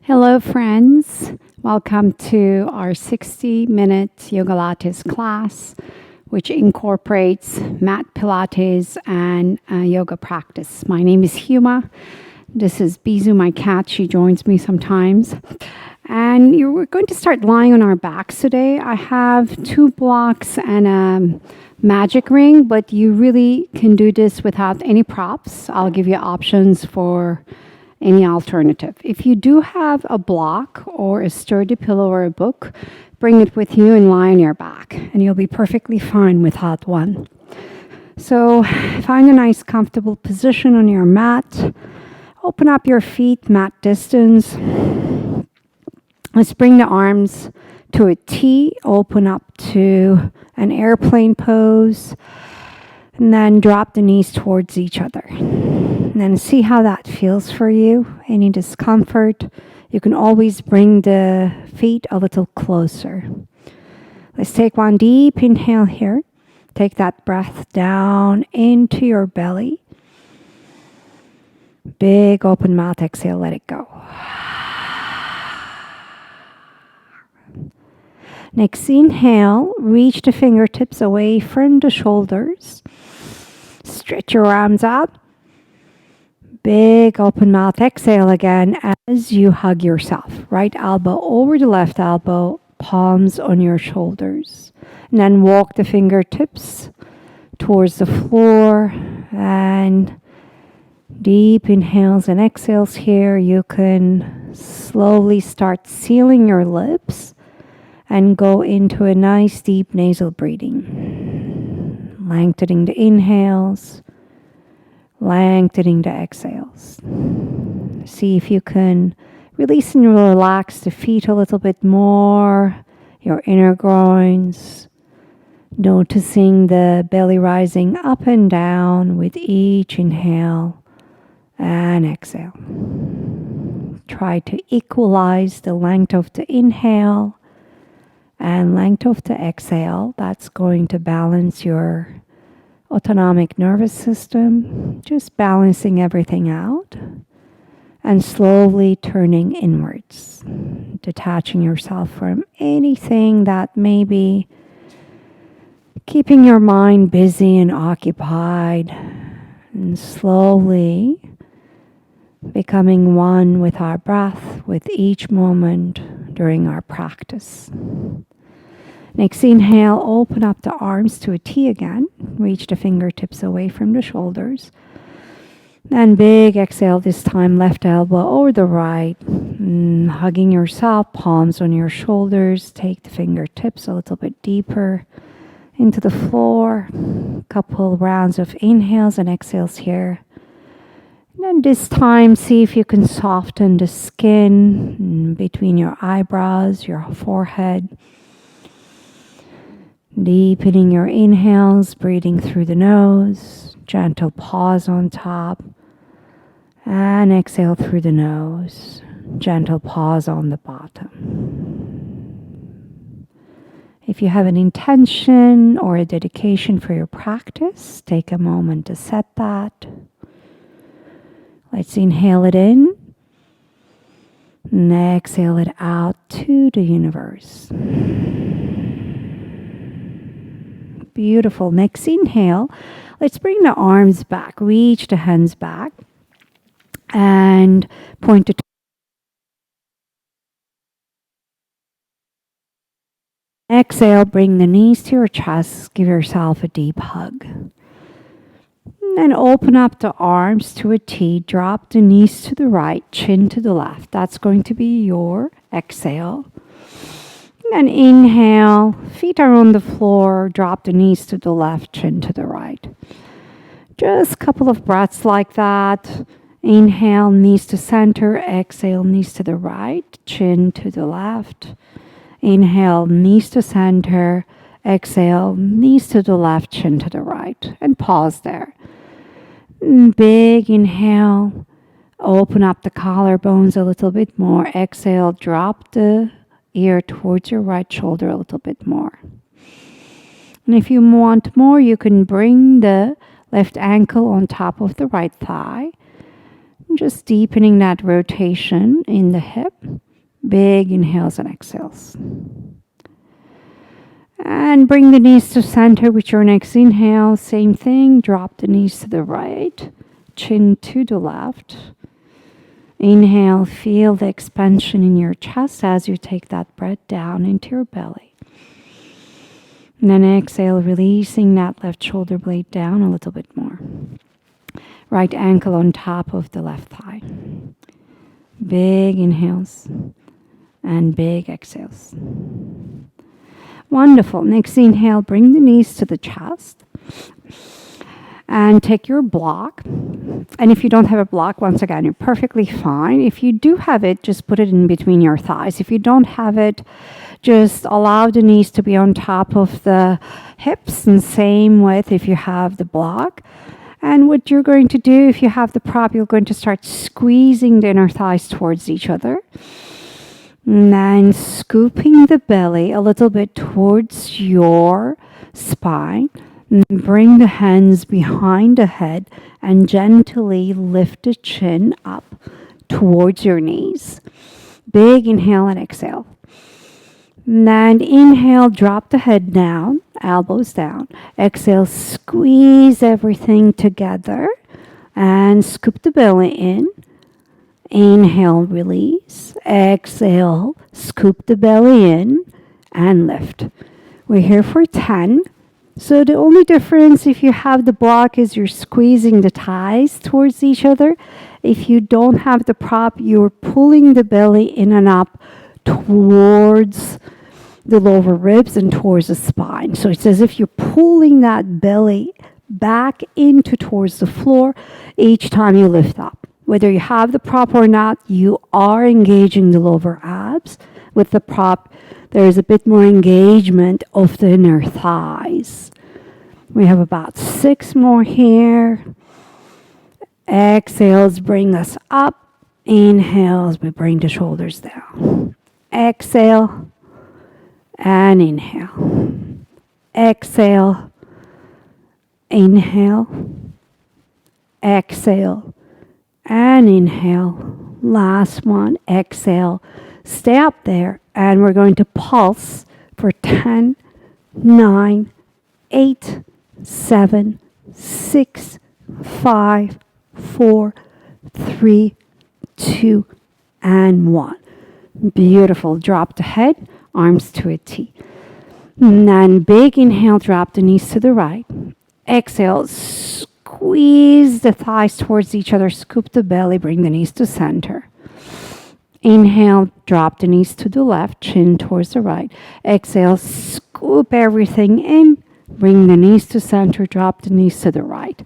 Hello, friends. Welcome to our 60-minute Yogalates class, which incorporates mat Pilates and yoga practice. My name is Huma. This is Bizu, my cat. She joins me sometimes. And we're going to start lying on our backs today. I have 2 blocks and a magic ring, but you really can do this without any props. I'll give you options for any alternative. If you do have a block or a sturdy pillow or a book, bring it with you and lie on your back, and you'll be perfectly fine without one. So find a nice comfortable position on your mat. Open up your feet, mat distance. Let's bring the arms to a T, open up to an airplane pose, and then drop the knees towards each other. And then see how that feels for you. Any discomfort, you can always bring the feet a little closer. Let's take one deep inhale here. Take that breath down into your belly. Big open mouth exhale, let it go. Next inhale, reach the fingertips away from the shoulders. Stretch your arms out. Big open mouth exhale again as you hug yourself. Right elbow over the left elbow, palms on your shoulders. And then walk the fingertips towards the floor. And deep inhales and exhales here. You can slowly start sealing your lips and go into a nice deep nasal breathing. Lengthening the inhales. Lengthening the exhales. See if you can release and relax the feet a little bit more, your inner groins. Noticing the belly rising up and down with each inhale and exhale. Try to equalize the length of the inhale and length of the exhale. That's going to balance your autonomic nervous system, just balancing everything out and slowly turning inwards, detaching yourself from anything that may be keeping your mind busy and occupied, and slowly becoming one with our breath with each moment during our practice. Next inhale, open up the arms to a T again. Reach the fingertips away from the shoulders. And big exhale this time, left elbow over the right. Hugging yourself, palms on your shoulders. Take the fingertips a little bit deeper into the floor. Couple rounds of inhales and exhales here. And then this time, see if you can soften the skin between your eyebrows, your forehead. Deepening your inhales, breathing through the nose, gentle pause on top, and exhale through the nose, gentle pause on the bottom. If you have an intention or a dedication for your practice, take a moment to set that. Let's inhale it in, and exhale it out to the universe. Beautiful. Next inhale, let's bring the arms back, reach the hands back, and point to exhale, bring the knees to your chest, give yourself a deep hug. And then open up the arms to a T, drop the knees to the right, chin to the left. That's going to be your exhale. And inhale, feet are on the floor, drop the knees to the left, chin to the right. Just a couple of breaths like that. Inhale, knees to center, exhale, knees to the right, chin to the left. Inhale, knees to center, exhale, knees to the left, chin to the right. And pause there. Big inhale, open up the collarbones a little bit more. Exhale, drop the ear towards your right shoulder a little bit more. And if you want more, you can bring the left ankle on top of the right thigh. Just deepening that rotation in the hip. Big inhales and exhales. And bring the knees to center with your next inhale. Same thing. Drop the knees to the right. Chin to the left. Inhale. Feel the expansion in your chest as you take that breath down into your belly. And then exhale, releasing that left shoulder blade down a little bit more. Right ankle on top of the left thigh. Big inhales and big exhales. Wonderful. Next inhale, bring the knees to the chest. And take your block. And if you don't have a block, once again, you're perfectly fine. If you do have it, just put it in between your thighs. If you don't have it, just allow the knees to be on top of the hips. And same with if you have the block. And what you're going to do, if you have the prop, you're going to start squeezing the inner thighs towards each other. And then scooping the belly a little bit towards your spine. And bring the hands behind the head and gently lift the chin up towards your knees. Big inhale and exhale. And then inhale, drop the head down, elbows down. Exhale, squeeze everything together and scoop the belly in. Inhale, release. Exhale, scoop the belly in and lift. We're here for 10. So the only difference if you have the block is you're squeezing the thighs towards each other. If you don't have the prop, you're pulling the belly in and up towards the lower ribs and towards the spine. So it's as if you're pulling that belly back into towards the floor each time you lift up. Whether you have the prop or not, you are engaging the lower abs. With the prop, there is a bit more engagement of the inner thighs. We have about 6 more here. Exhales bring us up. Inhales, we bring the shoulders down. Exhale and inhale. Exhale, inhale, exhale, and inhale. Last one, exhale. Stay up there, and we're going to pulse for 10, 9, 8, 7, 6, 5, 4, 3, 2, and 1. Beautiful. Drop the head, arms to a T. And then big inhale, drop the knees to the right. Exhale, squeeze the thighs towards each other, scoop the belly, bring the knees to center. Inhale, drop the knees to the left, chin towards the right. Exhale, scoop everything in, bring the knees to center, drop the knees to the right.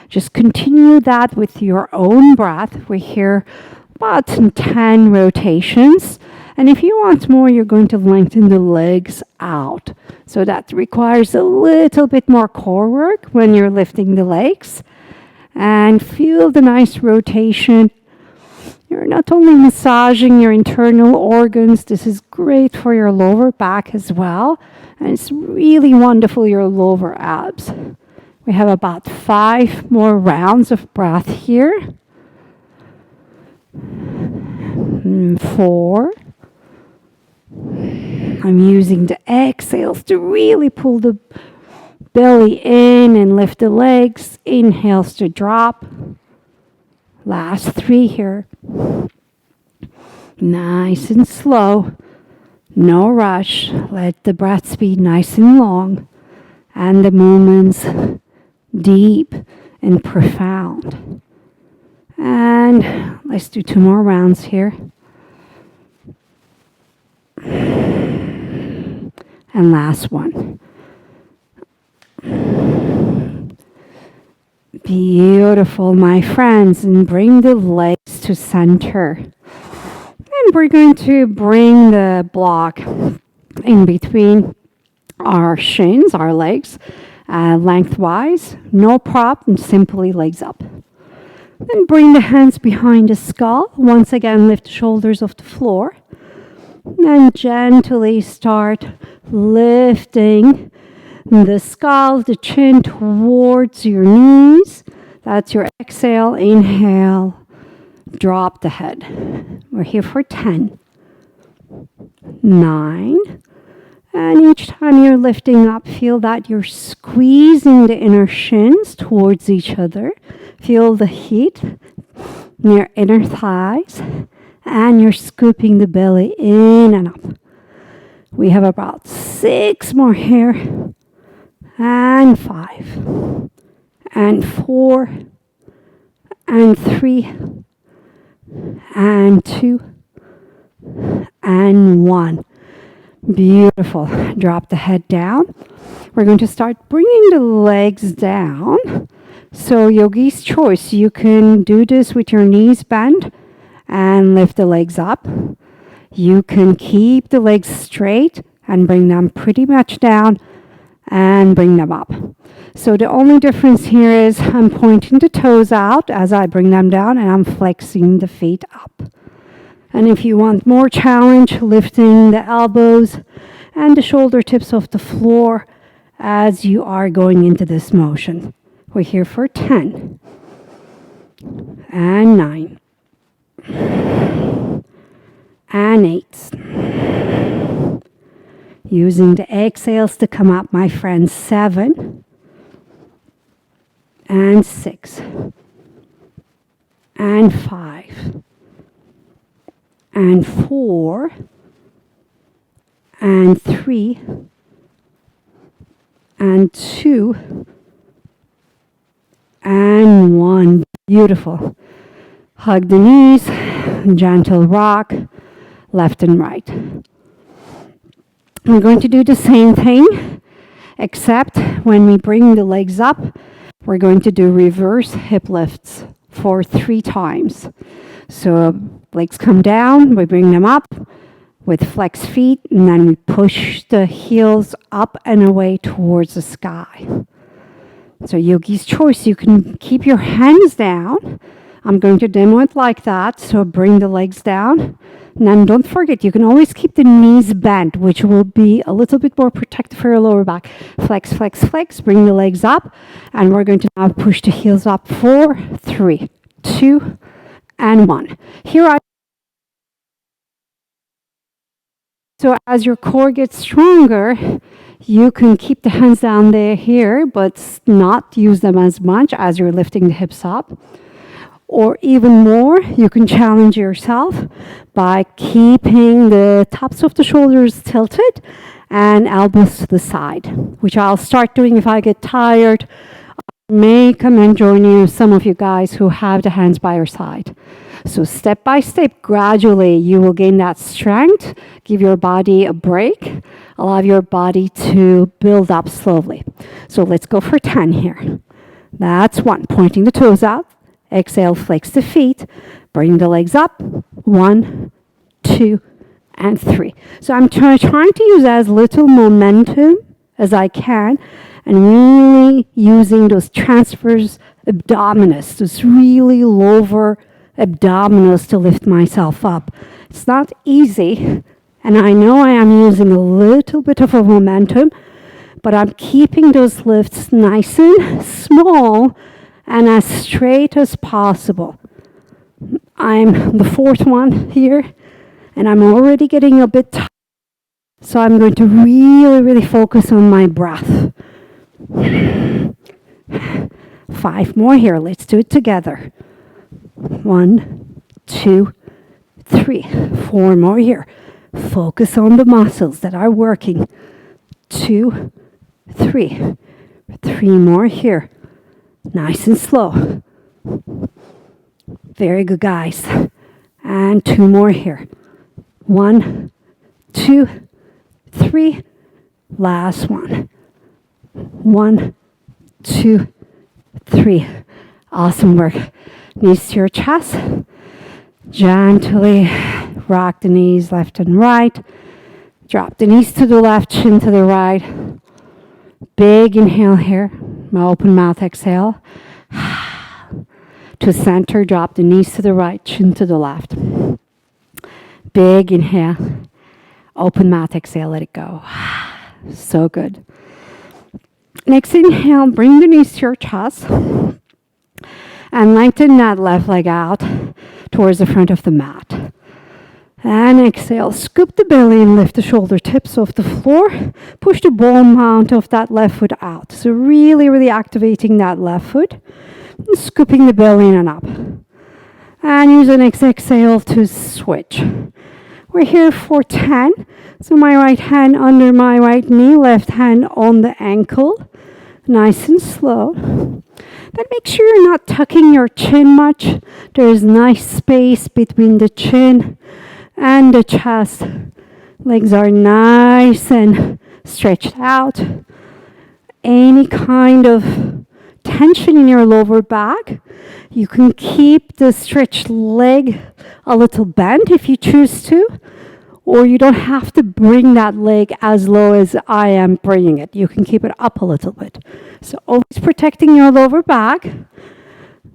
Just continue that with your own breath. We're here about 10 rotations. And if you want more, you're going to lengthen the legs out. So that requires a little bit more core work when you're lifting the legs. And feel the nice rotation. You're not only massaging your internal organs, this is great for your lower back as well. And it's really wonderful, your lower abs. We have about 5 more rounds of breath here. 4. I'm using the exhales to really pull the belly in and lift the legs. Inhales to drop. Last 3 here. Nice and slow. No rush. Let the breaths be nice and long. And the movements deep and profound. And let's do 2 more rounds here. And last one. Beautiful, my friends. And bring the legs to center. And we're going to bring the block in between our shins, our legs, lengthwise. No prop, and simply legs up. Then bring the hands behind the skull. Once again, lift the shoulders off the floor. And gently start lifting the skull, the chin towards your knees. That's your exhale. Inhale. Drop the head. We're here for 10, 9, and each time you're lifting up, feel that you're squeezing the inner shins towards each other. Feel the heat in your inner thighs, and you're scooping the belly in and up. We have about 6 more here, and 5, and 4, and 3, and 2, and 1. Beautiful. Drop the head down. We're going to start bringing the legs down. So yogi's choice. You can do this with your knees bent and lift the legs up. You can keep the legs straight and bring them pretty much down and bring them up. So the only difference here is I'm pointing the toes out as I bring them down, and I'm flexing the feet up. And if you want more challenge, lifting the elbows and the shoulder tips off the floor as you are going into this motion. We're here for 10, and 9, and 8. Using the exhales to come up, my friends. 7, and 6, and 5, and 4, and 3, and 2, and 1. Beautiful. Hug the knees, gentle rock, left and right. We're going to do the same thing, except when we bring the legs up, we're going to do reverse hip lifts for 3 times. So legs come down, we bring them up with flexed feet, and then we push the heels up and away towards the sky. So yogi's choice, you can keep your hands down. I'm going to demo it like that, so bring the legs down. And then don't forget, you can always keep the knees bent, which will be a little bit more protective for your lower back. Flex, flex, flex, bring the legs up. And we're going to now push the heels up. 4, 3, 2, and 1. So as your core gets stronger, you can keep the hands down there here, but not use them as much as you're lifting the hips up. Or even more, you can challenge yourself by keeping the tops of the shoulders tilted and elbows to the side, which I'll start doing if I get tired. I may come and join you, some of you guys who have the hands by your side. So step by step, gradually, you will gain that strength, give your body a break, allow your body to build up slowly. So let's go for 10 here. That's 1, pointing the toes out. Exhale, flex the feet, bring the legs up. 1, 2, and 3. So I'm trying to use as little momentum as I can, and really using those transverse abdominis, those really lower abdominals to lift myself up. It's not easy, and I know I am using a little bit of a momentum, but I'm keeping those lifts nice and small and as straight as possible. I'm the 4th one here, and I'm already getting a bit tired. So I'm going to really, really focus on my breath. 5 more here. Let's do it together. 1, 2, 3. 4 more here. Focus on the muscles that are working. 2, 3. 3 more here. Nice and slow. Very good, guys. And 2 more here. 1, 2, 3. Last one. 1, 2, 3. Awesome work. Knees to your chest. Gently rock the knees left and right. Drop the knees to the left, chin to the right. Big inhale here. My open mouth exhale. To center, drop the knees to the right, chin to the left. Big inhale. Open mouth exhale, let it go. So good. Next inhale, bring the knees to your chest. And lengthen that left leg out. towards the front of the mat. And exhale, scoop the belly and lift the shoulder tips off the floor. Push the ball mount of that left foot out. So really, really activating that left foot. And scooping the belly in and up. And use the next exhale to switch. We're here for 10. So my right hand under my right knee, left hand on the ankle. Nice and slow. Then make sure you're not tucking your chin much. There's nice space between the chin and the chest. Legs are nice and stretched out. Any kind of tension in your lower back, you can keep the stretched leg a little bent if you choose to, or you don't have to bring that leg as low as I am bringing it. You can keep it up a little bit. So always protecting your lower back.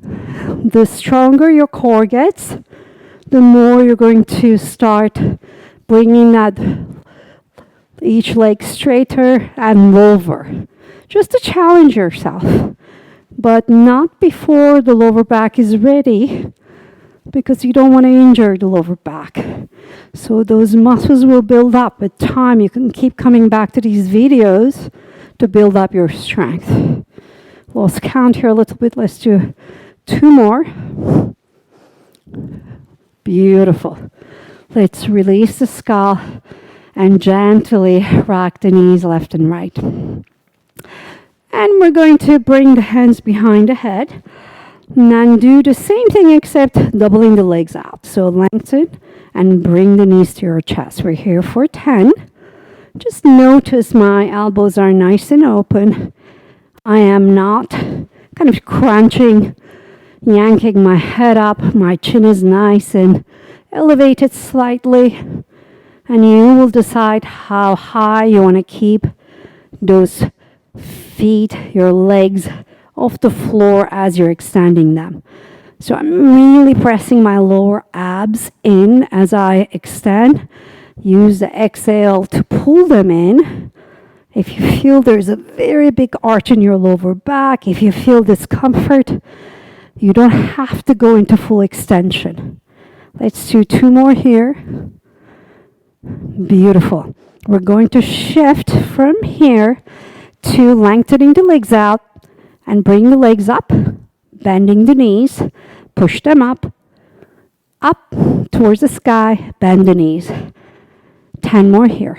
The stronger your core gets, the more you're going to start bringing that each leg straighter and lower. Just to challenge yourself, but not before the lower back is ready, because you don't want to injure the lower back. So those muscles will build up with time. You can keep coming back to these videos to build up your strength. Lost count here a little bit. Let's do 2 more. Beautiful. Let's release the skull and gently rock the knees left and right. And we're going to bring the hands behind the head. And then do the same thing except doubling the legs out. So lengthen and bring the knees to your chest. We're here for 10. Just notice my elbows are nice and open. I am not kind of crunching, yanking my head up. My chin is nice and elevated slightly. And you will decide how high you want to keep those feet, your legs off the floor as you're extending them. So I'm really pressing my lower abs in as I extend. Use the exhale to pull them in. If you feel there's a very big arch in your lower back, if you feel discomfort, you don't have to go into full extension. Let's do 2 more here. Beautiful. We're going to shift from here to lengthening the legs out and bring the legs up, bending the knees, push them up towards the sky, bend the knees. 10 more here.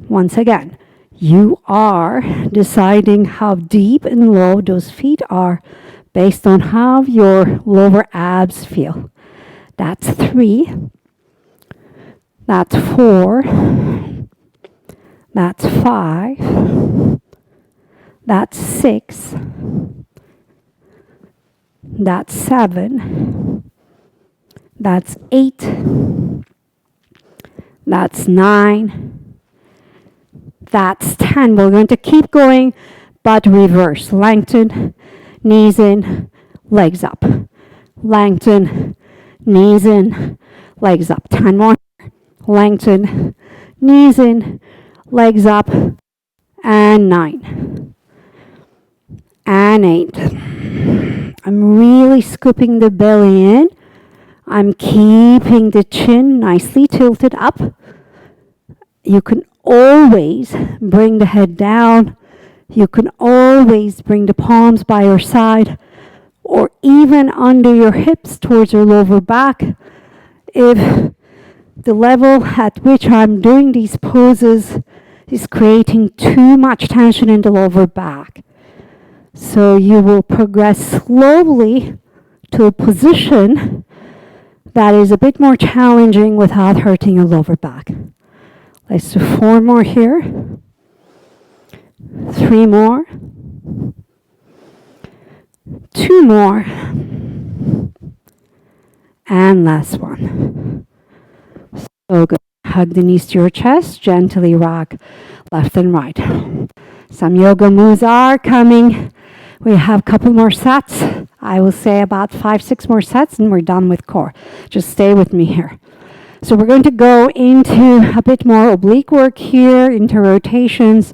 Once again, you are deciding how deep and low those feet are based on how your lower abs feel. That's 3. That's 4. That's 5. That's 6. That's 7. That's 8. That's 9. That's 10. We're going to keep going, but reverse. Lengthen, knees in, legs up. Lengthen, knees in, legs up. 10 more. Lengthen, knees in, legs up, and 9. And 8. I'm really scooping the belly in. I'm keeping the chin nicely tilted up. You can always bring the head down. You can always bring the palms by your side or even under your hips towards your lower back. If the level at which I'm doing these poses is creating too much tension in the lower back. So you will progress slowly to a position that is a bit more challenging without hurting your lower back. Let's do 4 more here. 3 more. 2 more. And last one. So good. Hug the knees to your chest. Gently rock left and right. Some yoga moves are coming. We have a couple more sets. I will say about 5-6 more sets and we're done with core. Just stay with me here. So we're going to go into a bit more oblique work here, into rotations,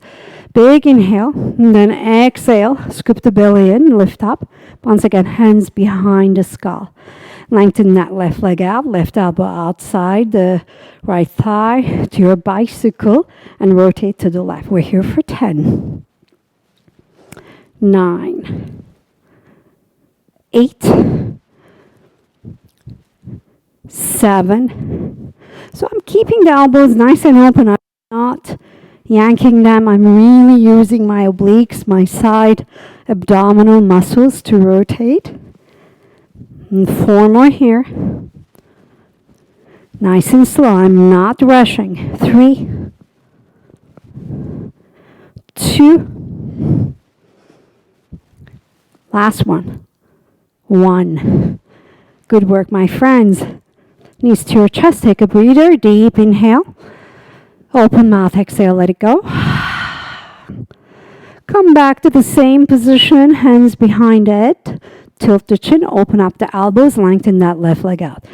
Big inhale, and then exhale, scoop the belly in, lift up. Once again, hands behind the skull. Lengthen that left leg out, left elbow outside the right thigh to your bicycle, and rotate to the left. We're here for 10, 9, 8, 7. So I'm keeping the elbows nice and open. I'm not yanking them. I'm really using my obliques, my side abdominal muscles to rotate. And 4 more here. Nice and slow. I'm not rushing. 3, 2. Last one. 1. Good work, my friends. Knees to your chest. Take a breather. Deep inhale. Open mouth. Exhale. Let it go. Come back to the same position. Hands behind it. Tilt the chin. Open up the elbows. Lengthen that left leg out.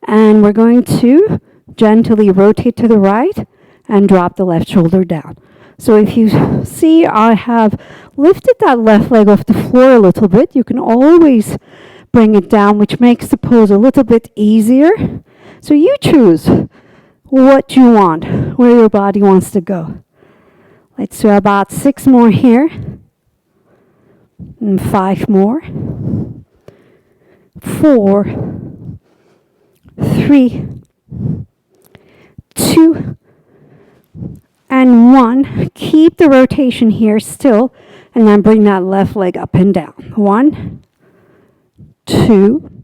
And we're going to gently rotate to the right and drop the left shoulder down. So if you see I have lifted that left leg off the floor a little bit, you can always bring it down, which makes the pose a little bit easier. So you choose what you want, where your body wants to go. Let's do about 6 more here. And 5 more. 4, 3, 2, and 1. Keep the rotation here still, and then bring that left leg up and down. 1, 2,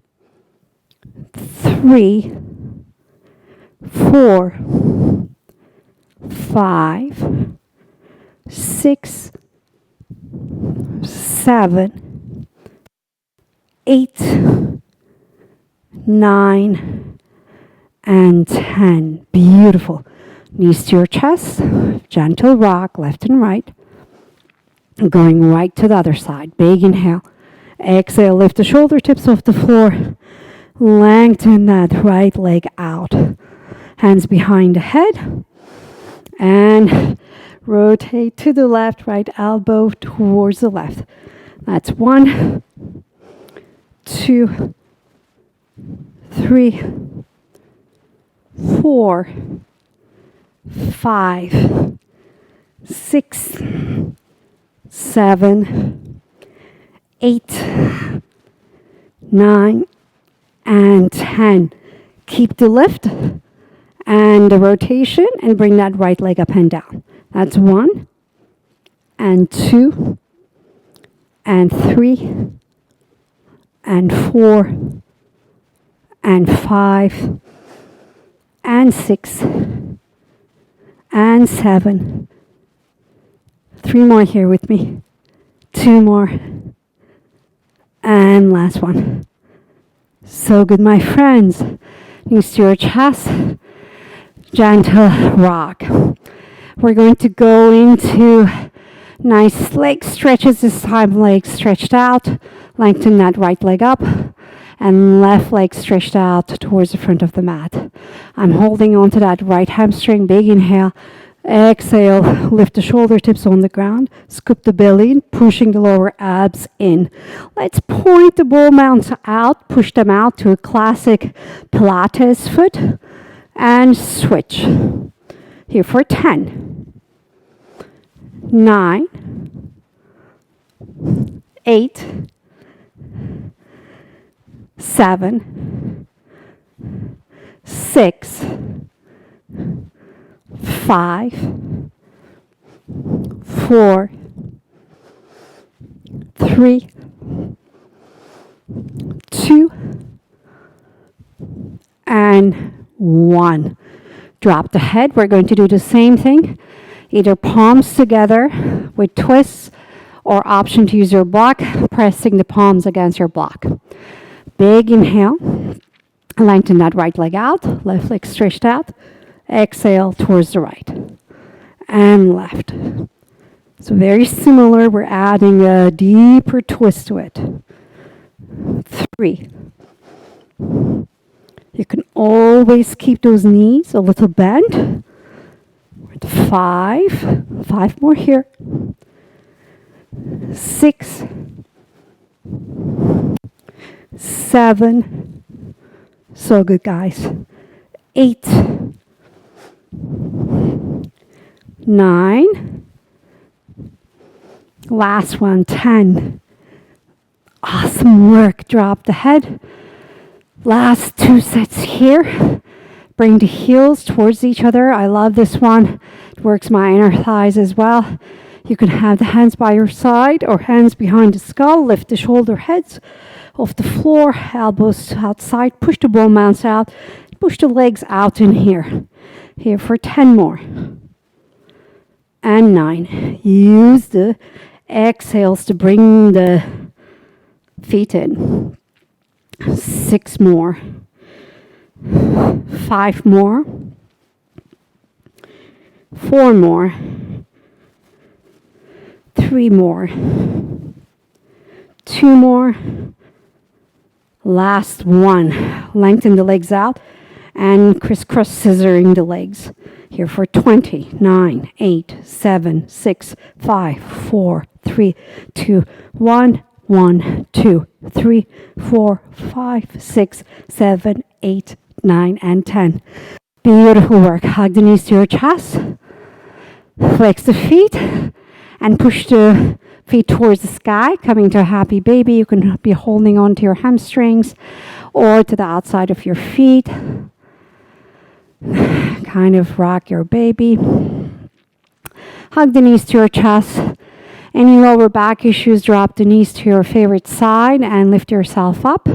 3, 4, 5, 6, 7, 8, 9, and 10. Beautiful. Knees to your chest. Gentle rock, left and right. Going right to the other side. Big inhale. Exhale, lift the shoulder tips off the floor. Lengthen that right leg out. Hands behind the head. And rotate to the left, right elbow towards the left. That's 1, 2, 3, 4, 5, 6, 7, 8, 9, and 10. Keep the lift and the rotation and bring that right leg up and down. That's 1, and 2, and 3, and 4, and 5, and 6, and 7. 3 more here with me. 2 more. And last one. So good, my friends. Knees to your chest. Gentle rock. We're going to go into nice leg stretches. This time legs stretched out. Lengthen that right leg up. And left leg stretched out towards the front of the mat. I'm holding on to that right hamstring. Big inhale. Exhale. Lift the shoulder tips on the ground. Scoop the belly in, pushing the lower abs in. Let's point the ball mounts out. Push them out to a classic Pilates foot. And switch. Here for 10. 9. 8. 7, 6, 5, 4, 3, 2, and 1. Drop the head. We're going to do the same thing. Either palms together with twists or option to use your block, pressing the palms against your block. Big inhale. Lengthen that right leg out. Left leg stretched out. Exhale towards the right. And left. So very similar. We're adding a deeper twist to it. 3. You can always keep those knees a little bent. 5. 5 more here. 6, 7, so good guys, 8, 9, last one, 10. Awesome work. Drop the head. Last 2 sets here. Bring the heels towards each other. I love this one. It works my inner thighs as well. You can have the hands by your side or hands behind the skull. Lift the shoulder heads off the floor. Elbows outside. Push the ball mounts out. Push the legs out in here. Here for 10 more. And 9. Use the exhales to bring the feet in. 6 more. 5 more. 4 more. 3 more. 2 more. Last one. Lengthen the legs out and crisscross scissoring the legs. Here for 20. 9, 8, 7, 6, 5, 4, 3, 2, 1. 1, 2, 3, 4, 5, 6, 7, 8, 9, and 10. Beautiful work. Hug the knees to your chest. Flex the feet and push the feet towards the sky, coming to a happy baby. You can be holding on to your hamstrings or to the outside of your feet. Kind of rock your baby. Hug the knees to your chest. Any lower back issues, drop the knees to your favorite side and lift yourself up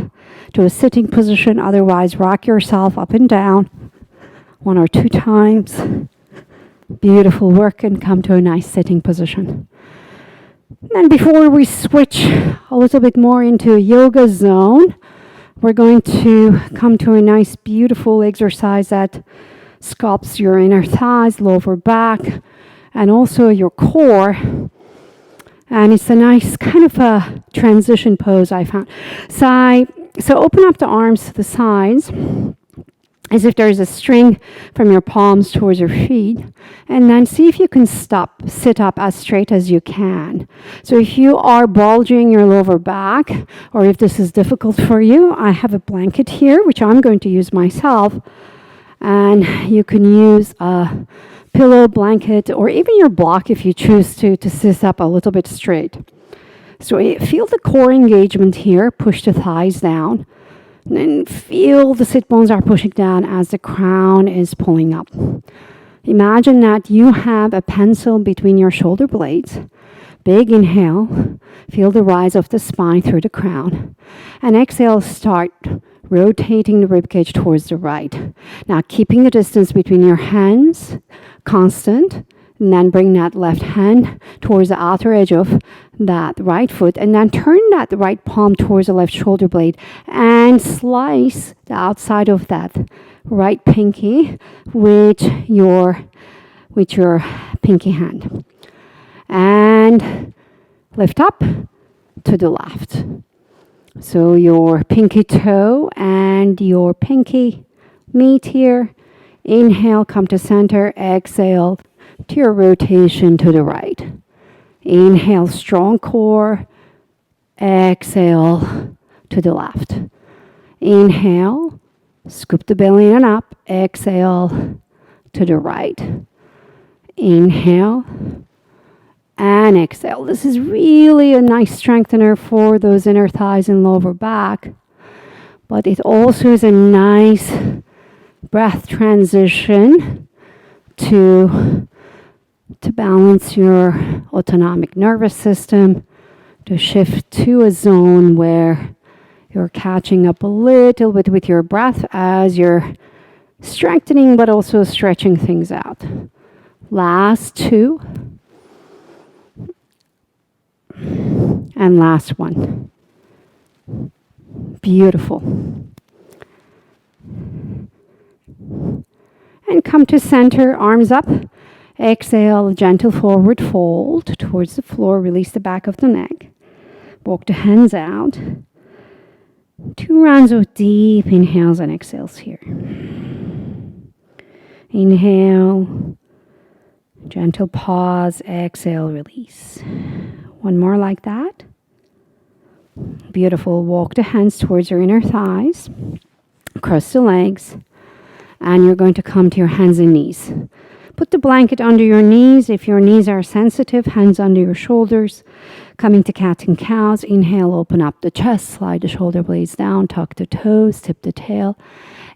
to a sitting position. Otherwise, rock yourself up and down 1 or 2 times. Beautiful work, and come to a nice sitting position. And before we switch a little bit more into a yoga zone, we're going to come to a nice, beautiful exercise that sculpts your inner thighs, lower back, and also your core. And it's a nice kind of a transition pose I found. So open up the arms to the sides as if there's a string from your palms towards your feet. And then see if you can sit up as straight as you can. So if you are bulging your lower back, or if this is difficult for you, I have a blanket here, which I'm going to use myself. And you can use a pillow, blanket, or even your block if you choose to sit up a little bit straight. So feel the core engagement here. Push the thighs down. And then feel the sit bones are pushing down as the crown is pulling up. Imagine that you have a pencil between your shoulder blades. Big inhale. Feel the rise of the spine through the crown. And exhale, start rotating the ribcage towards the right. Now, keeping the distance between your hands constant, and then bring that left hand towards the outer edge of that right foot, and then turn that right palm towards the left shoulder blade and slice the outside of that right pinky with your pinky hand. And lift up to the left. So your pinky toe and your pinky meet here. Inhale, come to center. Exhale to your rotation to the right. Inhale, strong core. Exhale to the left. Inhale, scoop the belly in and up. Exhale to the right. Inhale and exhale. This is really a nice strengthener for those inner thighs and lower back. But it also is a nice breath transition to balance your autonomic nervous system, to shift to a zone where you're catching up a little bit with your breath as you're strengthening but also stretching things out. Last 2. And last 1. Beautiful. And come to center, arms up. Exhale, gentle forward fold towards the floor. Release the back of the neck. Walk the hands out. 2 rounds of deep inhales and exhales here. Inhale. Gentle pause. Exhale, release. One more like that. Beautiful. Walk the hands towards your inner thighs. Cross the legs. And you're going to come to your hands and knees. Put the blanket under your knees. If your knees are sensitive, hands under your shoulders. Coming to cat and cows. Inhale, open up the chest. Slide the shoulder blades down. Tuck the toes. Tip the tail.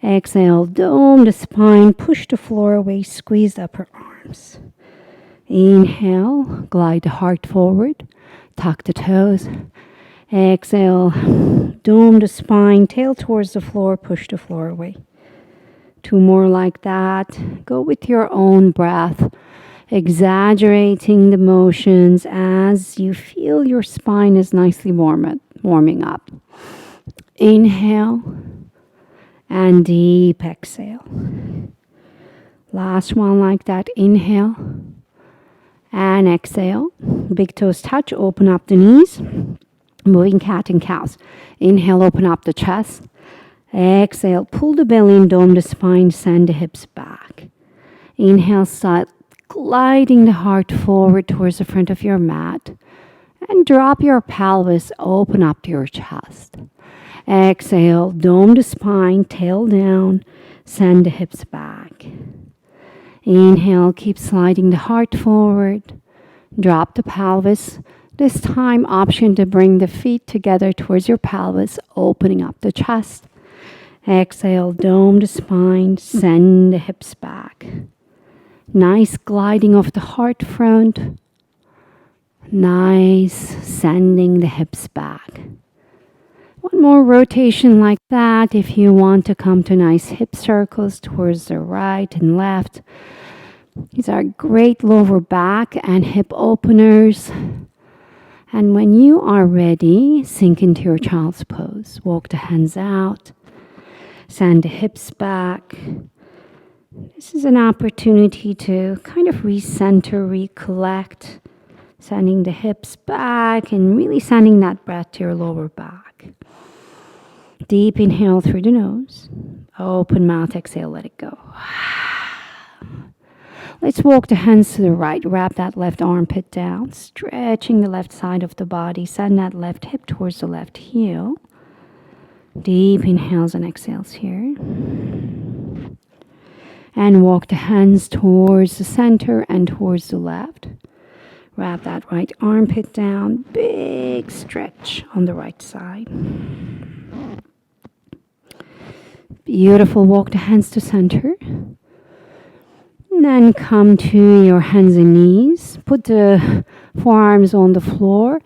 Exhale, dome the spine. Push the floor away. Squeeze the upper arms. Inhale, glide the heart forward. Tuck the toes. Exhale, dome the spine. Tail towards the floor. Push the floor away. 2 more like that. Go with your own breath, exaggerating the motions as you feel your spine is nicely warming up. Inhale and deep exhale. Last one like that. Inhale and exhale. Big toes touch. Open up the knees. Moving cat and cows. Inhale, open up the chest. Exhale, pull the belly and dome the spine, send the hips back. Inhale, start gliding the heart forward towards the front of your mat. And drop your pelvis, open up to your chest. Exhale, dome the spine, tail down, send the hips back. Inhale, keep sliding the heart forward. Drop the pelvis. This time, option to bring the feet together towards your pelvis, opening up the chest. Exhale, dome the spine, send the hips back. Nice gliding of the heart front. Nice sending the hips back. One more rotation like that. If you want to come to nice hip circles towards the right and left. These are great lower back and hip openers. And when you are ready, sink into your child's pose. Walk the hands out. Send the hips back. This is an opportunity to kind of recenter, recollect. Sending the hips back and really sending that breath to your lower back. Deep inhale through the nose. Open mouth, exhale, let it go. Let's walk the hands to the right. Wrap that left armpit down. Stretching the left side of the body. Send that left hip towards the left heel. Deep inhales and exhales here. And walk the hands towards the center and towards the left. Wrap that right armpit down. Big stretch on the right side. Beautiful. Walk the hands to center. And then come to your hands and knees. Put the forearms on the floor.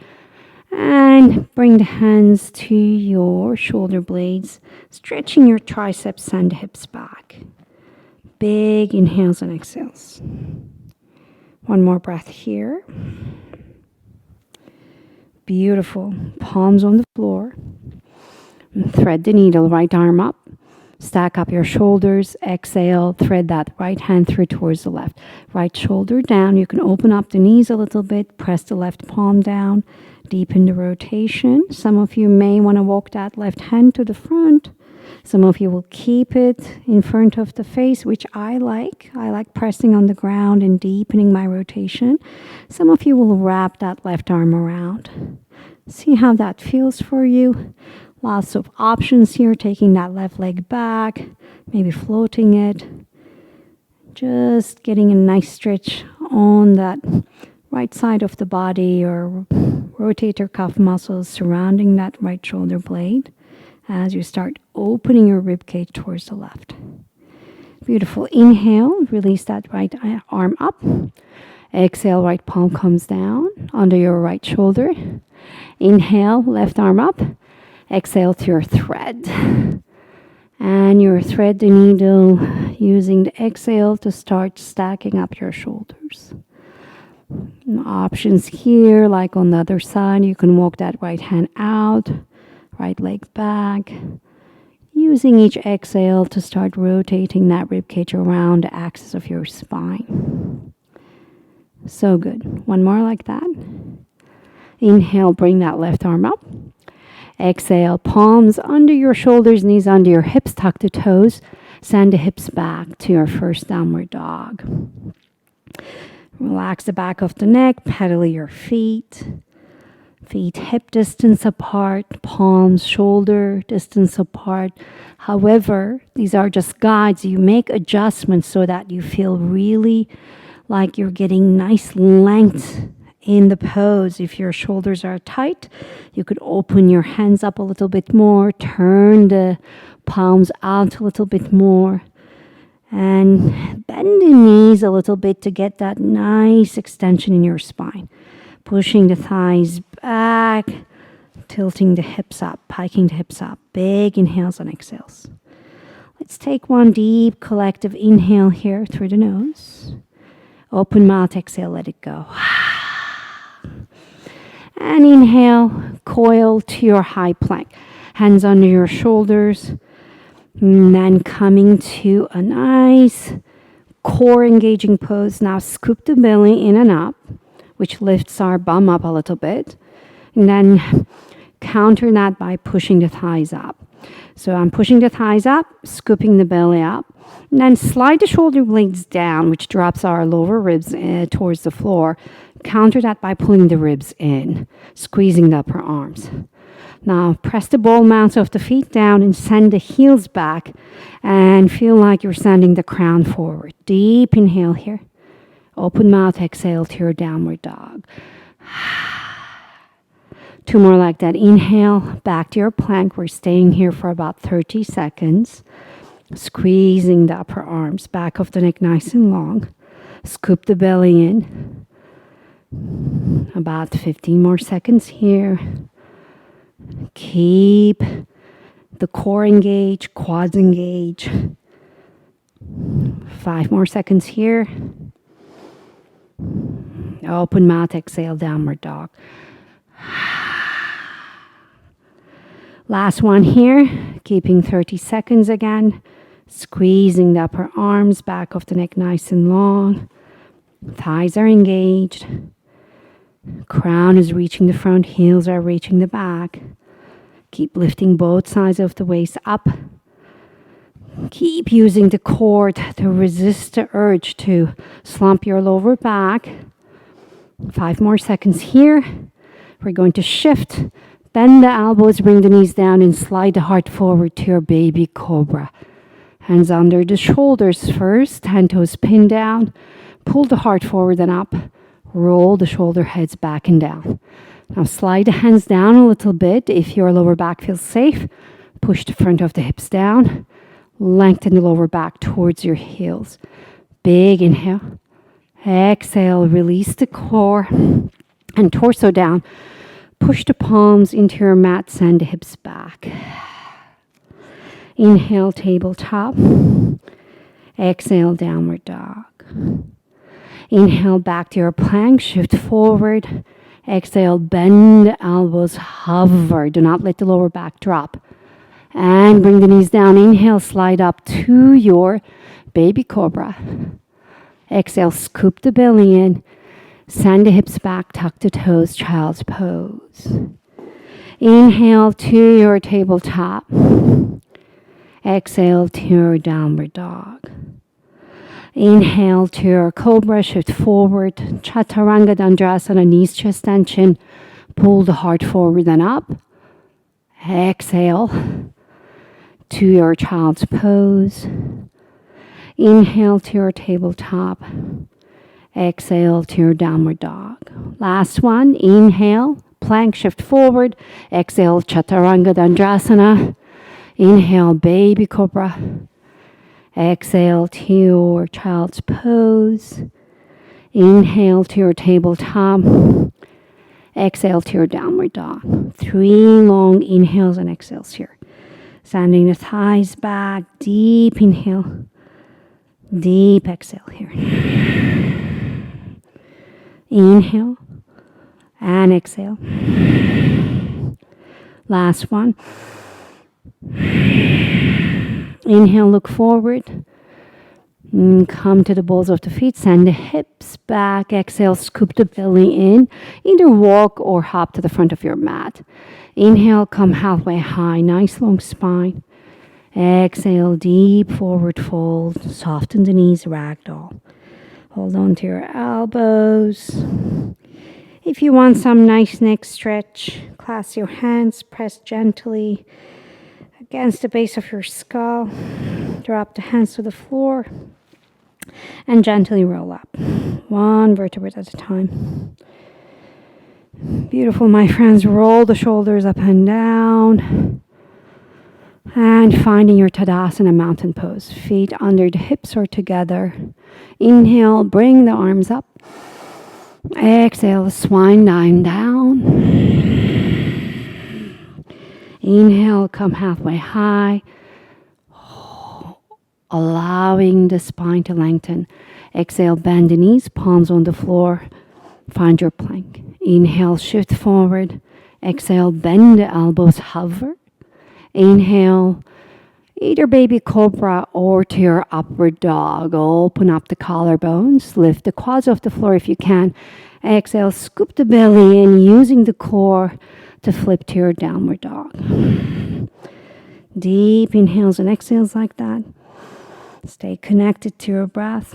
And bring the hands to your shoulder blades. Stretching your triceps, send the hips back. Big inhales and exhales. One more breath here. Beautiful. Palms on the floor. And thread the needle, right arm up. Stack up your shoulders. Exhale. Thread that right hand through towards the left. Right shoulder down. You can open up the knees a little bit. Press the left palm down. Deepen the rotation. Some of you may want to walk that left hand to the front. Some of you will keep it in front of the face, which I like. I like pressing on the ground and deepening my rotation. Some of you will wrap that left arm around. See how that feels for you. Lots of options here. Taking that left leg back, maybe floating it. Just getting a nice stretch on that right side of the body or rotator cuff muscles surrounding that right shoulder blade as you start opening your rib cage towards the left. Beautiful. Inhale, release that right arm up. Exhale, right palm comes down under your right shoulder. Inhale, left arm up. Exhale to your thread. And you thread the needle using the exhale to start stacking up your shoulders. Options here, like on the other side, you can walk that right hand out, right leg back, using each exhale to start rotating that ribcage around the axis of your spine. So good. One more like that. Inhale, bring that left arm up. Exhale, palms under your shoulders, knees under your hips, tuck the toes, send the hips back to your first downward dog. Relax the back of the neck, pedal your feet. Feet hip distance apart, palms shoulder distance apart. However, these are just guides. You make adjustments so that you feel really like you're getting nice length in the pose. If your shoulders are tight, you could open your hands up a little bit more, turn the palms out a little bit more, and bend the knees a little bit to get that nice extension in your spine. Pushing the thighs back, tilting the hips up, piking the hips up. Big inhales and exhales. Let's take one deep collective inhale here through the nose. Open mouth, exhale, let it go. And inhale, coil to your high plank. Hands under your shoulders. And then coming to a nice core engaging pose. Now scoop the belly in and up, which lifts our bum up a little bit. And then counter that by pushing the thighs up. So I'm pushing the thighs up, scooping the belly up. And then slide the shoulder blades down, which drops our lower ribs towards the floor. Counter that by pulling the ribs in, squeezing the upper arms. Now press the ball mounts of the feet down and send the heels back and feel like you're sending the crown forward. Deep inhale here. Open mouth, exhale to your downward dog. 2 more like that. Inhale, back to your plank. We're staying here for about 30 seconds. Squeezing the upper arms, back of the neck nice and long. Scoop the belly in. About 15 more seconds here. Keep the core engaged, quads engaged. 5 more seconds here. Open mouth, exhale, downward dog. Last one here, keeping 30 seconds again. Squeezing the upper arms, back of the neck nice and long. Thighs are engaged. Crown is reaching the front, heels are reaching the back. Keep lifting both sides of the waist up. Keep using the core to resist the urge to slump your lower back. 5 more seconds here. We're going to shift. Bend the elbows, bring the knees down, and slide the heart forward to your baby cobra. Hands under the shoulders first. Hand toes pinned down. Pull the heart forward and up. Roll the shoulder heads back and down. Now slide the hands down a little bit. If your lower back feels safe, push the front of the hips down. Lengthen the lower back towards your heels. Big inhale. Exhale, release the core and torso down. Push the palms into your mat, send the hips back. Inhale, tabletop. Exhale, downward dog. Inhale, back to your plank, shift forward. Exhale, bend the elbows, hover. Do not let the lower back drop. And bring the knees down. Inhale, slide up to your baby cobra. Exhale, scoop the belly in. Send the hips back, tuck the toes, child's pose. Inhale to your tabletop. Exhale to your downward dog. Inhale to your cobra, shift forward. Chaturanga, Tadasana, knees, chest, and chin. Pull the heart forward and up. Exhale to your child's pose. Inhale to your tabletop. Exhale to your downward dog. Last one. Inhale, plank, shift forward. Exhale, Chaturanga, Tadasana. Inhale, baby cobra. Exhale to your child's pose. Inhale to your tabletop. Exhale to your downward dog. 3 long inhales and exhales here. Sending the thighs back. Deep inhale. Deep exhale here. Inhale and exhale. Last one. Inhale, look forward. Come to the balls of the feet. Send the hips back. Exhale, scoop the belly in. Either walk or hop to the front of your mat. Inhale, come halfway high. Nice long spine. Exhale, deep forward fold. Soften the knees, ragdoll. Hold on to your elbows. If you want some nice neck stretch, clasp your hands, press gently against the base of your skull. Drop the hands to the floor and gently roll up, one vertebrae at a time. Beautiful, my friends. Roll the shoulders up and down. And finding your Tadasana mountain pose. Feet under the hips or together. Inhale, bring the arms up. Exhale, swine down. Inhale, come halfway high. Allowing the spine to lengthen. Exhale, bend the knees, palms on the floor. Find your plank. Inhale, shift forward. Exhale, bend the elbows, hover. Inhale, either baby cobra or to your upward dog. Open up the collarbones. Lift the quads off the floor if you can. Exhale, scoop the belly in, using the core to flip to your downward dog. Deep inhales and exhales like that. Stay connected to your breath.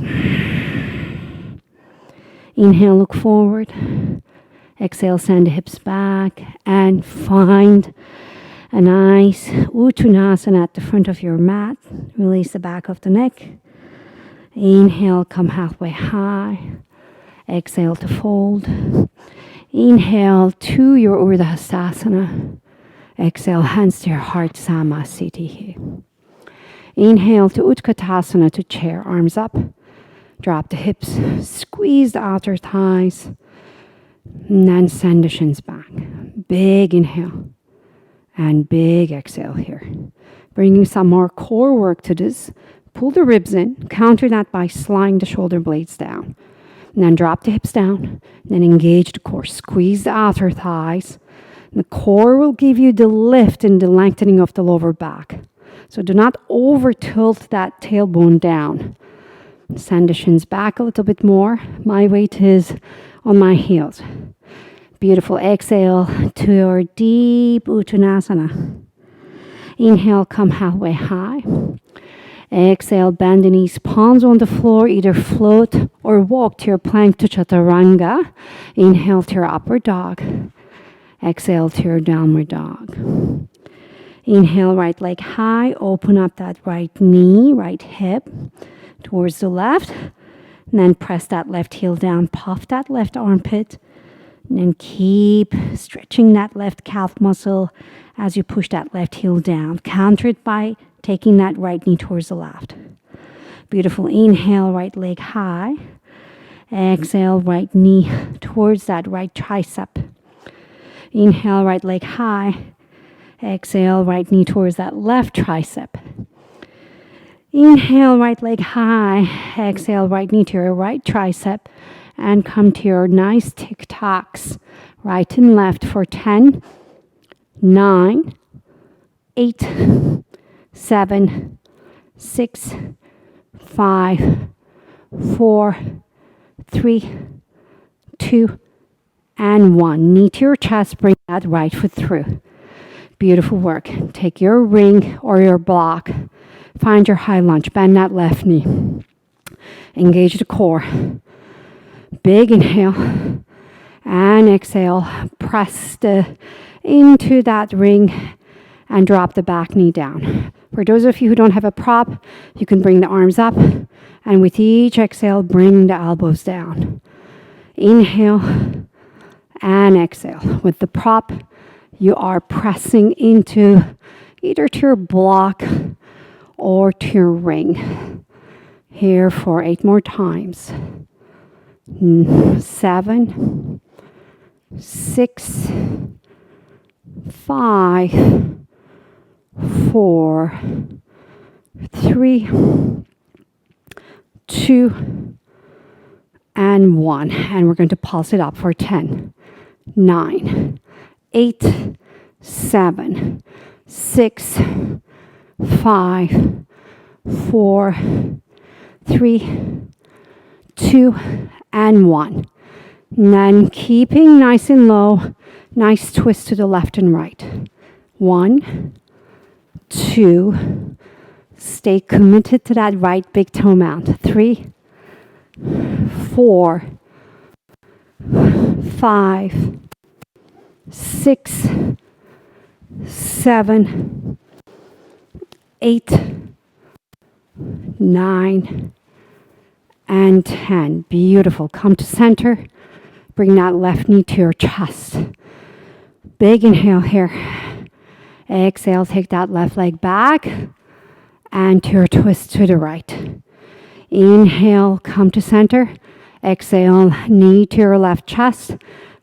Inhale, look forward. Exhale, send the hips back and find a nice Utkatasana at the front of your mat. Release the back of the neck. Inhale, come halfway high. Exhale to fold. Inhale to your Utkatasana. Exhale, hands to your heart, Samasthiti. Inhale to Utkatasana, to chair, arms up. Drop the hips, squeeze the outer thighs. And then send the shins back. Big inhale. And big exhale here. Bringing some more core work to this. Pull the ribs in. Counter that by sliding the shoulder blades down. And then drop the hips down. Then engage the core. Squeeze the outer thighs. The core will give you the lift and the lengthening of the lower back. So do not over tilt that tailbone down. Send the shins back a little bit more. My weight is on my heels. Beautiful. Exhale to your deep Uttanasana. Inhale, come halfway high. Exhale, bend the knees, palms on the floor. Either float or walk to your plank to Chaturanga. Inhale to your upward dog. Exhale to your downward dog. Inhale, right leg high. Open up that right knee, right hip towards the left. And then press that left heel down. Puff that left armpit. And then keep stretching that left calf muscle as you push that left heel down. Counter it by taking that right knee towards the left. Beautiful. Inhale, right leg high. Exhale, right knee towards that right tricep. Inhale, right leg high. Exhale, right knee towards that left tricep. Inhale, right leg high. Exhale, right knee to your right tricep. And come to your nice tick-tocks, right and left for 10, 9, 8, 7, 6, 5, 4, 3, 2, and 1. Knee to your chest, bring that right foot through. Beautiful work. Take your ring or your block. Find your high lunge. Bend that left knee. Engage the core. Big inhale and exhale. Press into that ring and drop the back knee down. For those of you who don't have a prop, you can bring the arms up and with each exhale, bring the elbows down. Inhale and exhale. With the prop, you are pressing into either to your block or to your ring. Here for 8 more times. 7, 6, 5, 4, 3, 2, and 1. And we're going to pulse it up for 10, 9, 8, 7, 6, 5, 4, 3, 2, and 1. And then keeping nice and low, nice twist to the left and right. 1, 2, stay committed to that right big toe mount. 3, 4, 5, 6, 7, 8, 9, and 10. Beautiful. Come to center. Bring that left knee to your chest. Big inhale here. Exhale, take that left leg back. Anterior twist to the right. Inhale, come to center. Exhale, knee to your left chest.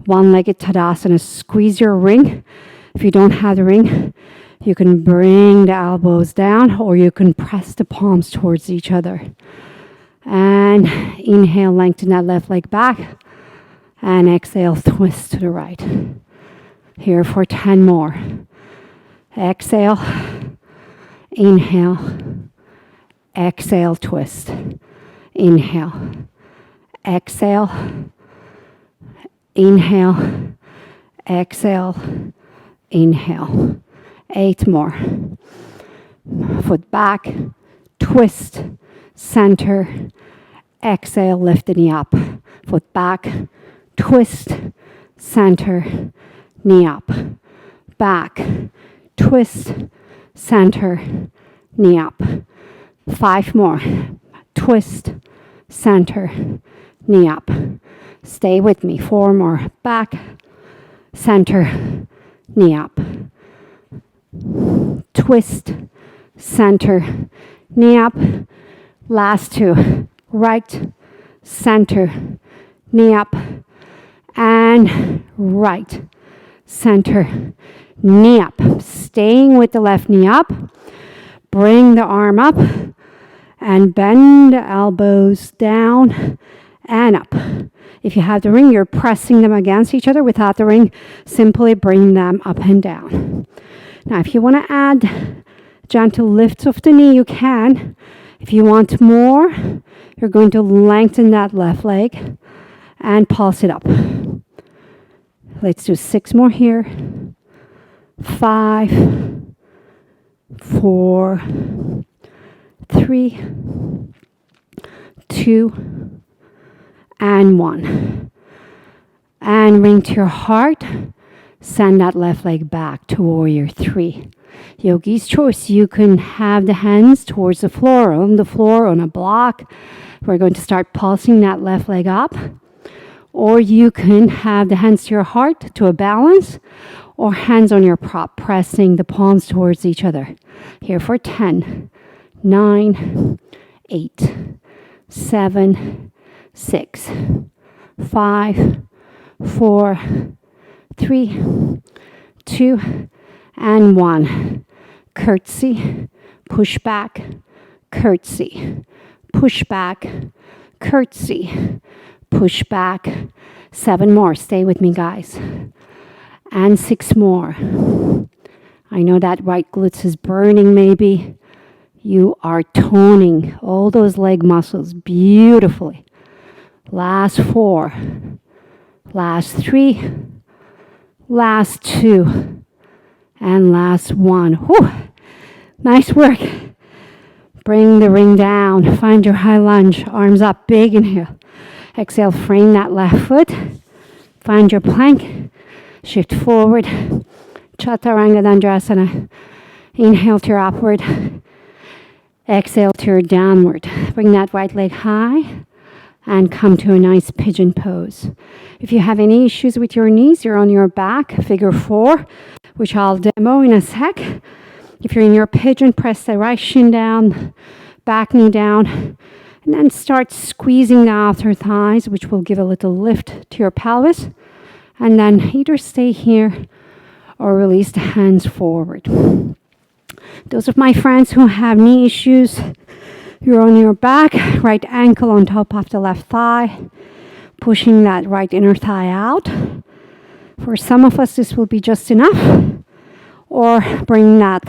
One-legged Tadasana. Squeeze your ring. If you don't have the ring, you can bring the elbows down or you can press the palms towards each other. And inhale, lengthen that left leg back. And exhale, twist to the right. Here for 10 more. Exhale. Inhale. Exhale, twist. Inhale. Exhale. Inhale. Exhale. Inhale. 8 more. Foot back. Twist. Center. Exhale, lift the knee up. Foot back. Twist. Center. Knee up. Back. Twist. Center. Knee up. 5 more. Twist. Center. Knee up. Stay with me. 4 more. Back. Center. Knee up. Twist. Center. Knee up. Last 2. Right. Center. Knee up. And right. Center. Knee up. Staying with the left knee up. Bring the arm up. And bend the elbows down and up. If you have the ring, you're pressing them against each other. Without the ring, simply bring them up and down. Now, if you want to add gentle lifts of the knee, you can. If you want more, you're going to lengthen that left leg and pulse it up. Let's do 6 more here. 5, 4, 3, 2, and 1. And ring to your heart. Send that left leg back to warrior 3. Yogi's choice. You can have the hands towards the floor, on a block. We're going to start pulsing that left leg up. Or you can have the hands to your heart to a balance, or hands on your prop, pressing the palms towards each other. Here for 10, 9, 8, 7, 6, 5, 4, 3, 2, and 1. Curtsy, push back, curtsy, push back, curtsy, push back. 7 more. Stay with me, guys. And 6 more. I know that right glutes is burning maybe. You are toning all those leg muscles beautifully. Last 4. Last 3. Last 2. And last 1. Whew. Nice work. Bring the ring down. Find your high lunge. Arms up. Big inhale. Exhale. Frame that left foot. Find your plank. Shift forward. Chaturanga Dandasana. Inhale to your upward. Exhale to your downward. Bring that right leg high. And come to a nice pigeon pose. If you have any issues with your knees, you're on your back, figure 4, which I'll demo in a sec. If you're in your pigeon, press the right shin down, back knee down, and then start squeezing the outer thighs, which will give a little lift to your pelvis. And then either stay here or release the hands forward. Those of my friends who have knee issues, you're on your back, right ankle on top of the left thigh, pushing that right inner thigh out. For some of us, this will be just enough. Or bring that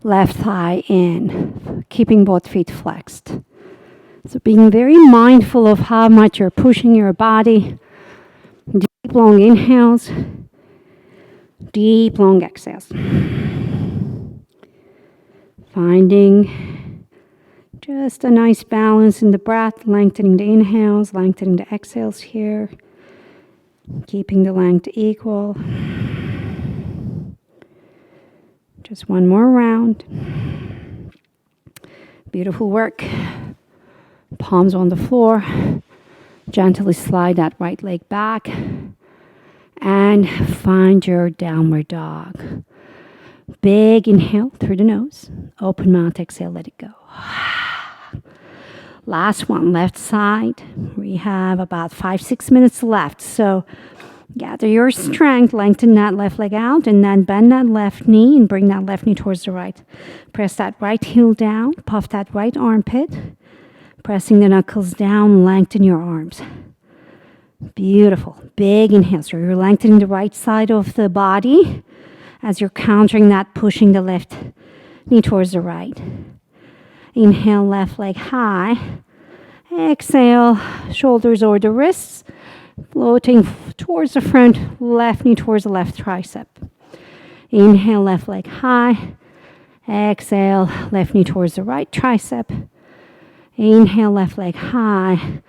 left thigh in, keeping both feet flexed. So being very mindful of how much you're pushing your body. Deep, long inhales. Deep, long exhales. Finding just a nice balance in the breath, lengthening the inhales, lengthening the exhales here. Keeping the length equal. Just one more round. Beautiful work. Palms on the floor. Gently slide that right leg back. And find your downward dog. Big inhale through the nose. Open mouth, exhale, let it go. Last one, left side. We have about 5-6 minutes left. So gather your strength, lengthen that left leg out, and then bend that left knee and bring that left knee towards the right. Press that right heel down, puff that right armpit. Pressing the knuckles down, lengthen your arms. Beautiful. Big inhale. So you're lengthening the right side of the body as you're countering that, pushing the left knee towards the right. Inhale, left leg high. Exhale, shoulders over the wrists. Floating towards the front, left knee towards the left tricep. Inhale, left leg high. Exhale, left knee towards the right tricep. Inhale, left leg high.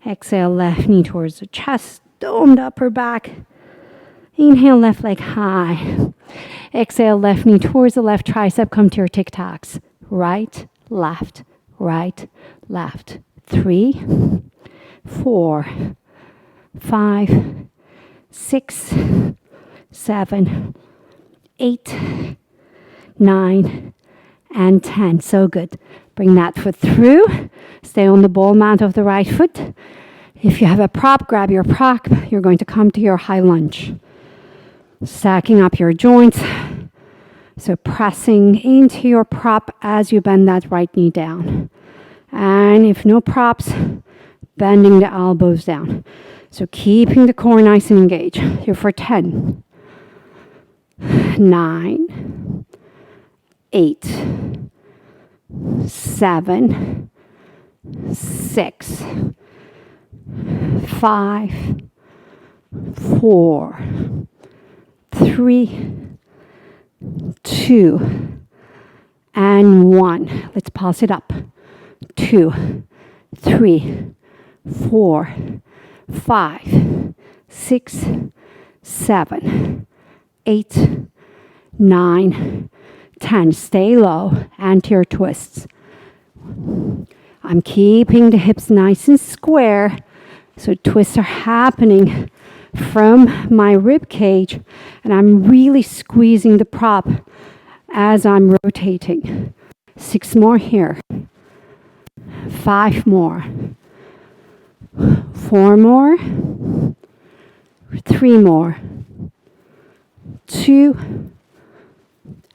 Exhale, left knee towards the chest, domed upper back. Inhale, left leg high. Exhale, left knee towards the left tricep. Come to your tic-tacs. Right, left, right, left. 3, 4, 5, 6, 7, 8, 9, and 10. So good. Bring that foot through. Stay on the ball mount of the right foot. If you have a prop, grab your prop. You're going to come to your high lunge. Stacking up your joints. So pressing into your prop as you bend that right knee down. And if no props, bending the elbows down. So keeping the core nice and engaged. Here for 10, 9, 8, 7, 6, 5, 4, 3, 2, and 1. Let's pulse it up. 2, 3, 4, 5, 6, 7, 8, 9, 10. Stay low. Anterior twists. I'm keeping the hips nice and square. So twists are happening from my rib cage. And I'm really squeezing the prop as I'm rotating. 6 more here. 5 more. 4 more. 3 more. 2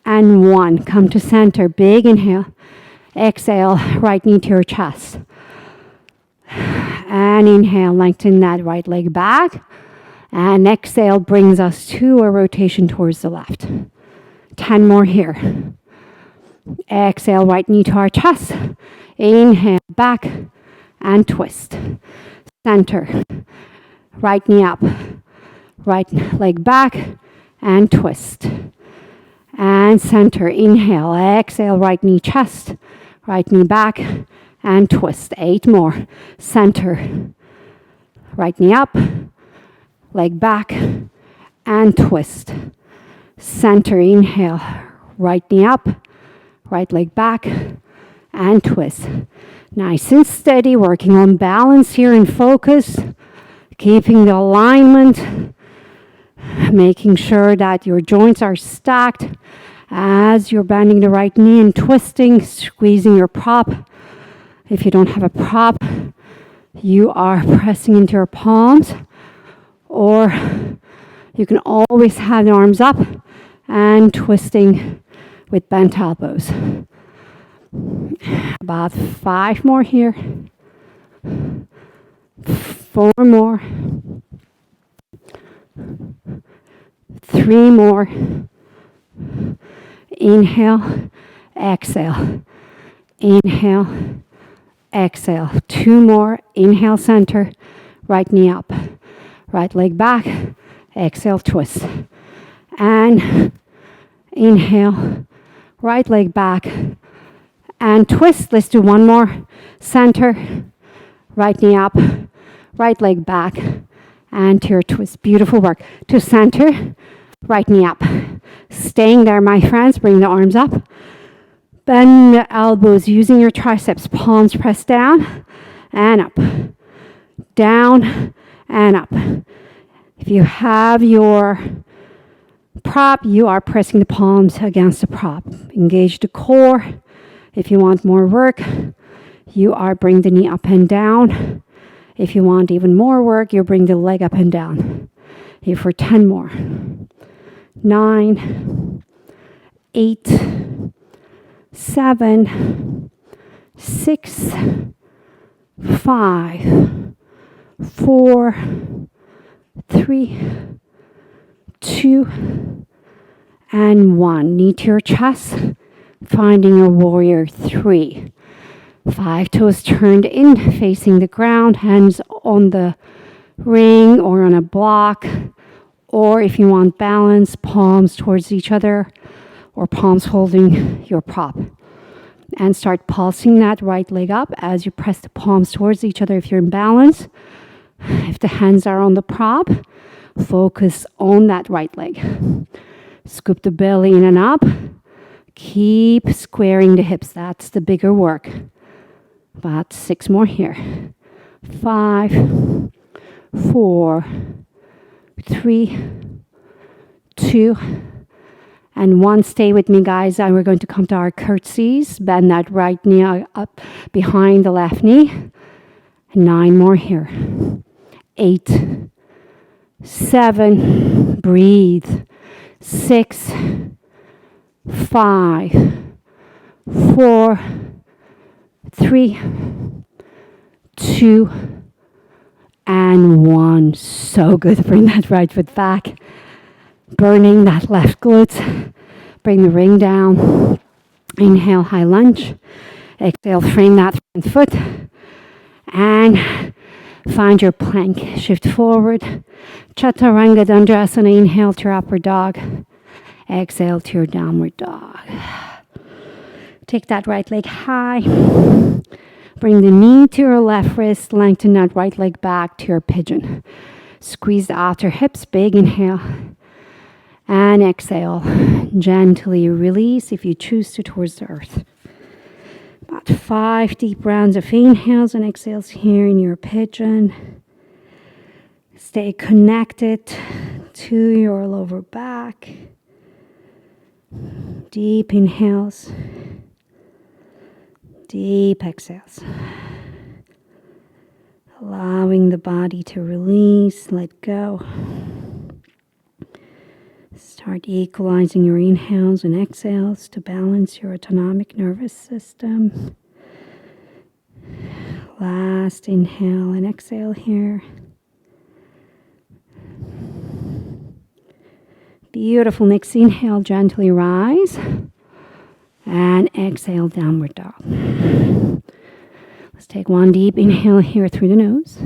and 1. Come to center. Big inhale. Exhale, right knee to your chest. And inhale, lengthen that right leg back. And exhale brings us to a rotation towards the left. 10 more here. Exhale, right knee to our chest. Inhale, back and twist. Center. Right knee up. Right leg back and twist. And center. Inhale, exhale, right knee chest. Right knee back and twist. 8 more. Center. Right knee up. Leg back and twist. Center. Inhale. Right knee up. Right leg back and twist. Nice and steady. Working on balance here and focus. Keeping the alignment. Making sure that your joints are stacked as you're bending the right knee and twisting, squeezing your prop. If you don't have a prop, you are pressing into your palms, or you can always have the arms up and twisting with bent elbows. About 5 more here. 4 more. 3 more. Inhale, exhale. Inhale, exhale. 2 more. Inhale, center. Right knee up. Right leg back. Exhale, twist. And inhale, right leg back. And twist. Let's do 1 more. Center. Right knee up. Right leg back. Anterior twist. Beautiful work. To center, right knee up. Staying there, my friends. Bring the arms up. Bend the elbows using your triceps. Palms press down and up. Down and up. If you have your prop, you are pressing the palms against the prop. Engage the core. If you want more work, you are bring the knee up and down. If you want even more work, you bring the leg up and down. Here for 10 more. 9, 8, 7, 6, 5, 4, 3, 2, and 1. Knee to your chest, finding a warrior 3. 5 toes turned in, facing the ground, hands on the ring or on a block, or if you want balance, palms towards each other, or palms holding your prop. And start pulsing that right leg up as you press the palms towards each other if you're in balance. If the hands are on the prop, focus on that right leg. Scoop the belly in and up. Keep squaring the hips. That's the bigger work. About 6 more here. 5, 4, 3, 2, and 1. Stay with me, guys. And we're going to come to our curtsies. Bend that right knee up behind the left knee. 9 more here. 8, 7, breathe. 6, 5, 4, 3, 2, and 1. So good. Bring that right foot back. Burning that left glute. Bring the ring down. Inhale, high lunge. Exhale, frame that front foot. And find your plank. Shift forward. Chaturanga, Tadasana. Inhale to your upward dog. Exhale to your downward dog. Take that right leg high. Bring the knee to your left wrist. Lengthen that right leg back to your pigeon. Squeeze the outer hips. Big inhale. And exhale. Gently release if you choose to towards the earth. About 5 deep rounds of inhales and exhales here in your pigeon. Stay connected to your lower back. Deep inhales. Deep exhales. Allowing the body to release, let go. Start equalizing your inhales and exhales to balance your autonomic nervous system. Last inhale and exhale here. Beautiful. Next inhale, gently rise. And exhale, downward dog. Let's take 1 deep inhale here through the nose.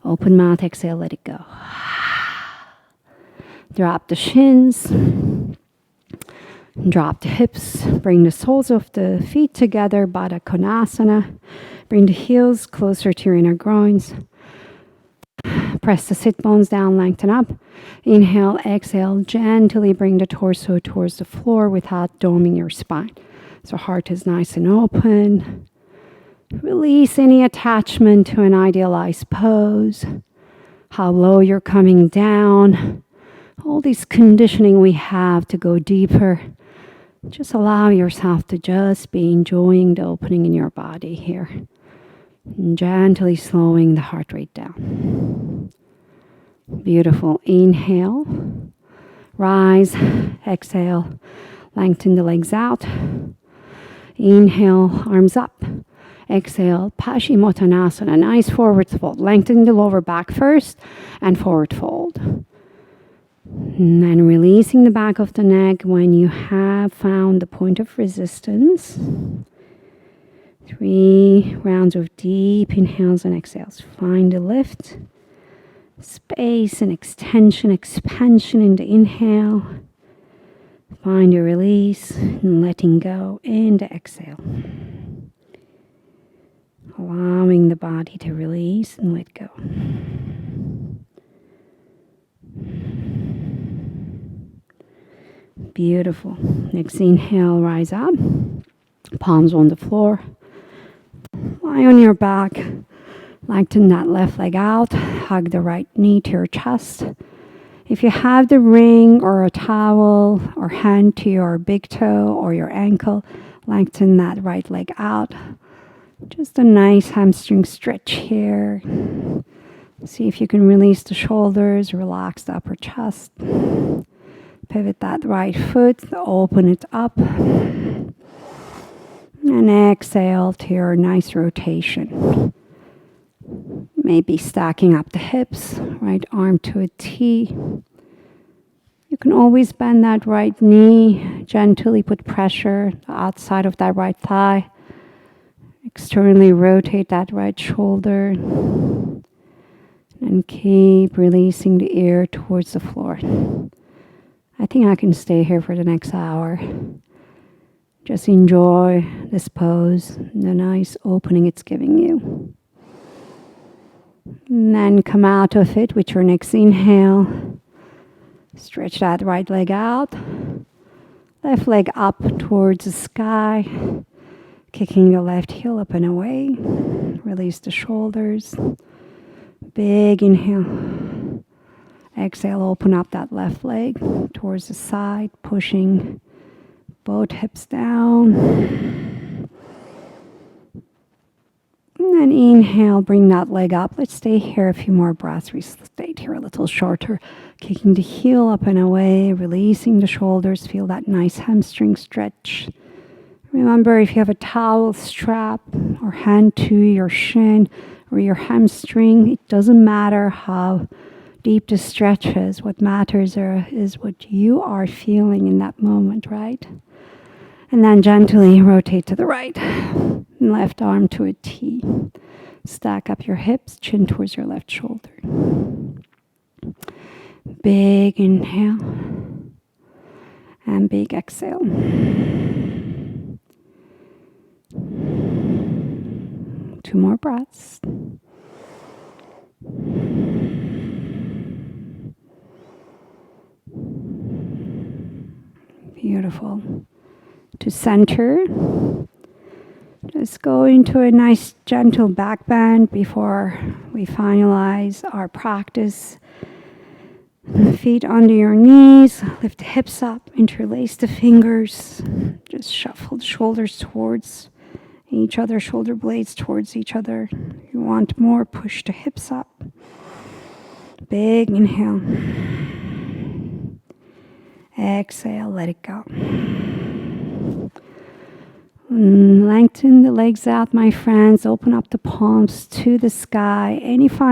Open mouth, exhale, let it go. Drop the shins. Drop the hips. Bring the soles of the feet together, Baddha Konasana. Bring the heels closer to your inner groins. Press the sit bones down, lengthen up. Inhale, exhale, gently bring the torso towards the floor without doming your spine. So heart is nice and open. Release any attachment to an idealized pose. How low you're coming down. All this conditioning we have to go deeper. Just allow yourself to just be enjoying the opening in your body here. And gently slowing the heart rate down. Beautiful. Inhale. Rise. Exhale. Lengthen the legs out. Inhale. Arms up. Exhale. Paschimottanasana. Nice forward fold. Lengthen the lower back first and forward fold. And then releasing the back of the neck when you have found the point of resistance. 3 rounds of deep inhales and exhales. Find a lift, space and extension, expansion in the inhale. Find a release and letting go in the exhale. Allowing the body to release and let go. Beautiful. Next inhale, rise up. Palms on the floor. Lie on your back. Lengthen that left leg out. Hug the right knee to your chest. If you have the ring or a towel or hand to your big toe or your ankle, lengthen that right leg out. Just a nice hamstring stretch here. See if you can release the shoulders, relax the upper chest. Pivot that right foot, open it up. And exhale to your nice rotation. Maybe stacking up the hips, right arm to a T. You can always bend that right knee, gently put pressure the outside of that right thigh. Externally rotate that right shoulder. And keep releasing the ear towards the floor. I think I can stay here for the next hour. Just enjoy this pose, the nice opening it's giving you. And then come out of it with your next inhale. Stretch that right leg out. Left leg up towards the sky. Kicking the left heel up and away. Release the shoulders. Big inhale. Exhale, open up that left leg towards the side, pushing both hips down. And then inhale, bring that leg up. Let's stay here a few more breaths. We stayed here a little shorter. Kicking the heel up and away, releasing the shoulders. Feel that nice hamstring stretch. Remember, if you have a towel strap or hand to your shin or your hamstring, it doesn't matter how deep the stretch is. What matters is what you are feeling in that moment, right? And then gently rotate to the right. Left arm to a T. Stack up your hips, chin towards your left shoulder. Big inhale. And big exhale. Two more breaths. Beautiful. To center. Just go into a nice gentle back bend before we finalize our practice. Feet under your knees. Lift the hips up. Interlace the fingers. Just shuffle the shoulders towards each other. Shoulder blades towards each other. If you want more, push the hips up. Big inhale. Exhale, let it go. Lengthen the legs out, my friends. Open up the palms to the sky. Any fine